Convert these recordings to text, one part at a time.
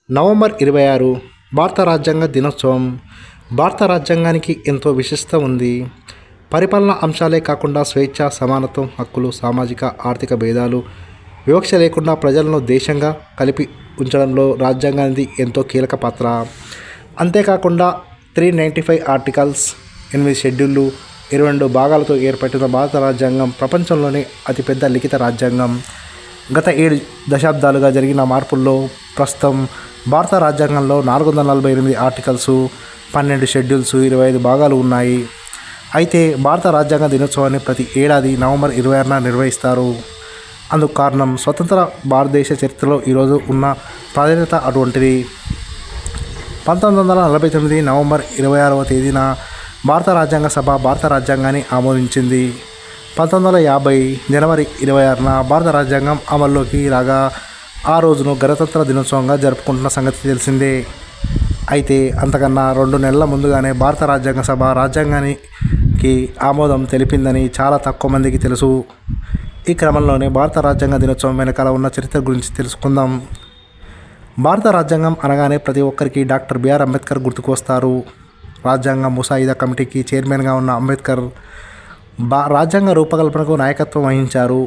November 26 భారత రాజ్యాంగ దినోత్సవం. భారత రాజ్యాంగానికి ఎంతో విశిష్టత ఉంది. పరిపాలనా అంశాలే కాకుండా స్వేచ్ఛ, సమానత్వం, హక్కులు, సామాజిక, ఆర్థిక భేదాలు, వివక్ష లేకుండా ప్రజలను దేశంగా కలిపి ఉంచడంలో రాజ్యాంగానికి ఎంతో కీలక పాత్ర. అంతేకాకుండా 395 ఆర్టికల్స్, 8 షెడ్యూళ్ళు, 22 భాగాలతో ఏర్పడిన భారత రాజ్యాంగం ప్రపంచంలోనే అతిపెద్ద లిఖిత రాజ్యాంగం. గత 7 దశాబ్దాలుగా జరిగిన మార్పుల్లో ప్రస్తుతం భారత రాజ్యాంగంలో 448 ఆర్టికల్స్, 12 షెడ్యూల్స్, 25 భాగాలు ఉన్నాయి. అయితే భారత రాజ్యాంగ దినోత్సవాన్ని ప్రతి ఏడాది నవంబర్ 26న నిర్వహిస్తారు. అందుకు కారణం స్వతంత్ర భారతదేశ చరిత్రలో ఈరోజు ఉన్న ప్రాధాన్యత అటువంటిది. 1949 నవంబర్ 26వ తేదీన భారత రాజ్యాంగ సభ భారత రాజ్యాంగాన్ని ఆమోదించింది. 1950 జనవరి 26న భారత రాజ్యాంగం అమల్లోకి రాగా ఆ రోజును గణతంత్ర దినోత్సవంగా జరుపుకుంటున్న సంగతి తెలిసిందే. అయితే అంతకన్నా 2 నెలల ముందుగానే భారత రాజ్యాంగ సభ రాజ్యాంగానికి ఆమోదం తెలిపిందని చాలా తక్కువ మందికి తెలుసు. ఈ క్రమంలోనే భారత రాజ్యాంగ దినోత్సవం వెనకాల ఉన్న చరిత్ర గురించి తెలుసుకుందాం. భారత రాజ్యాంగం అనగానే ప్రతి ఒక్కరికి డాక్టర్ బిఆర్ అంబేద్కర్ గుర్తుకు వస్తారు. రాజ్యాంగ ముసాయిదా కమిటీకి చైర్మన్గా ఉన్న అంబేద్కర్ రాజ్యాంగ రూపకల్పనకు నాయకత్వం వహించారు.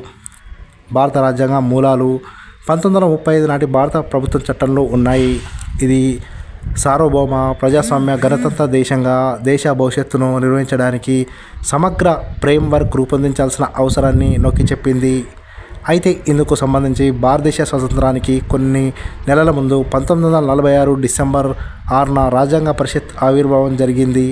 భారత రాజ్యాంగ మూలాలు 1935 నాటి భారత ప్రభుత్వ చట్టంలో ఉన్నాయి. ఇది సార్వభౌమ, ప్రజాస్వామ్య, గణతంత్ర దేశంగా దేశ భవిష్యత్తును నిర్వహించడానికి సమగ్ర ఫ్రేమ్వర్క్ రూపొందించాల్సిన అవసరాన్ని నొక్కి చెప్పింది. అయితే ఇందుకు సంబంధించి భారతదేశ స్వతంత్రానికి కొన్ని నెలల ముందు 1946 డిసెంబర్ 6న రాజ్యాంగ పరిషత్ ఆవిర్భావం జరిగింది.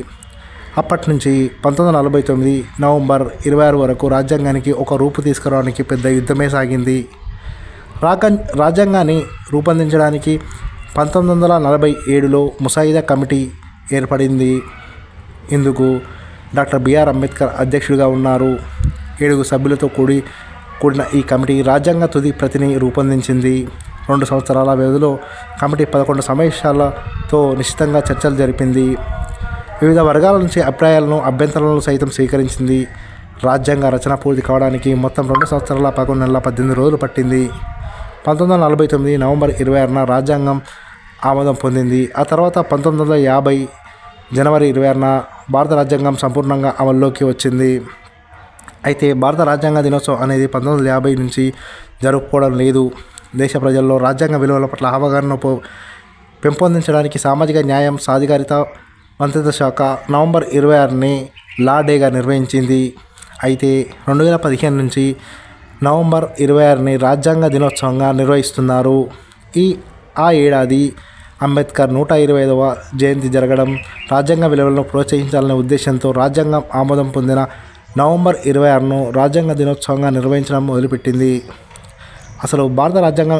అప్పటి నుంచి 1949 నవంబర్ 26 వరకు రాజ్యాంగానికి ఒక రూపు తీసుకురావడానికి పెద్ద యుద్ధమే సాగింది. రాజ్యాంగాన్ని రూపొందించడానికి 1947లో ముసాయిదా కమిటీ ఏర్పడింది. ఇందుకు డాక్టర్ బిఆర్ అంబేద్కర్ అధ్యక్షుడిగా ఉన్నారు. 7 సభ్యులతో కూడిన ఈ కమిటీ రాజ్యాంగ తుది ప్రతిని రూపొందించింది. 2 సంవత్సరాల వ్యవధిలో కమిటీ 11 సమావేశాలతో నిశితంగా చర్చలు జరిపింది. వివిధ వర్గాల నుంచి అభిప్రాయాలను, అభ్యంతరాలను సైతం స్వీకరించింది. రాజ్యాంగ రచన పూర్తి కావడానికి మొత్తం 2 సంవత్సరాల 11 నెలల 18 రోజులు పట్టింది. 1949 నవంబర్ 26న రాజ్యాంగం ఆమోదం పొందింది. ఆ తర్వాత 1950 జనవరి 26న భారత రాజ్యాంగం సంపూర్ణంగా అమల్లోకి వచ్చింది. అయితే భారత రాజ్యాంగ దినోత్సవం అనేది 1950 నుంచి జరుపుకోవడం లేదు. దేశ ప్రజల్లో రాజ్యాంగ విలువల పట్ల అవగాహన పెంపొందించడానికి సామాజిక న్యాయం, సాధికారిత మంత్రిత్వ శాఖ నవంబర్ 26ని లా డేగా నిర్వహించింది. అయితే 2015 నుంచి నవంబర్ 26ని రాజ్యాంగ దినోత్సవంగా నిర్వహిస్తున్నారు. ఆ ఏడాది అంబేద్కర్ 125వ జయంతి జరగడం, రాజ్యాంగ విలువలను ప్రోత్సహించాలనే ఉద్దేశంతో రాజ్యాంగం ఆమోదం పొందిన నవంబర్ 26ను రాజ్యాంగ దినోత్సవంగా నిర్వహించడం మొదలుపెట్టింది. అసలు భారత రాజ్యాంగ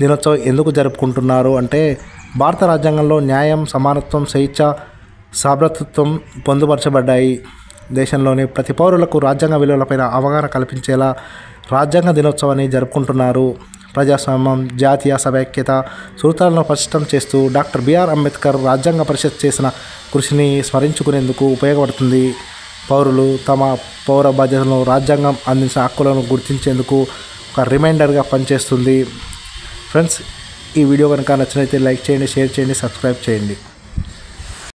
దినోత్సవం ఎందుకు జరుపుకుంటున్నారు అంటే, భారత రాజ్యాంగంలో న్యాయం, సమానత్వం, స్వేచ్ఛ, సాభ్రతత్వం పొందుపరచబడ్డాయి. దేశంలోని ప్రతి పౌరులకు రాజ్యాంగ విలువలపైన అవగాహన కల్పించేలా రాజ్యాంగ దినోత్సవాన్ని జరుపుకుంటున్నారు. ప్రజాస్వామ్యం, జాతీయ సమైక్యత సూత్రాలను పటిష్టం చేస్తూ డాక్టర్ బిఆర్ అంబేద్కర్ రాజ్యాంగ పరిషత్ చేసిన కృషిని స్మరించుకునేందుకు ఉపయోగపడుతుంది. పౌరులు తమ పౌర బాధ్యతలను, రాజ్యాంగం అందించిన హక్కులను గుర్తించేందుకు ఒక రిమైండర్గా పనిచేస్తుంది. ఫ్రెండ్స్, ఈ వీడియో కనుక నచ్చినట్లయితే లైక్ చేయండి, షేర్ చేయండి, సబ్స్క్రైబ్ చేయండి.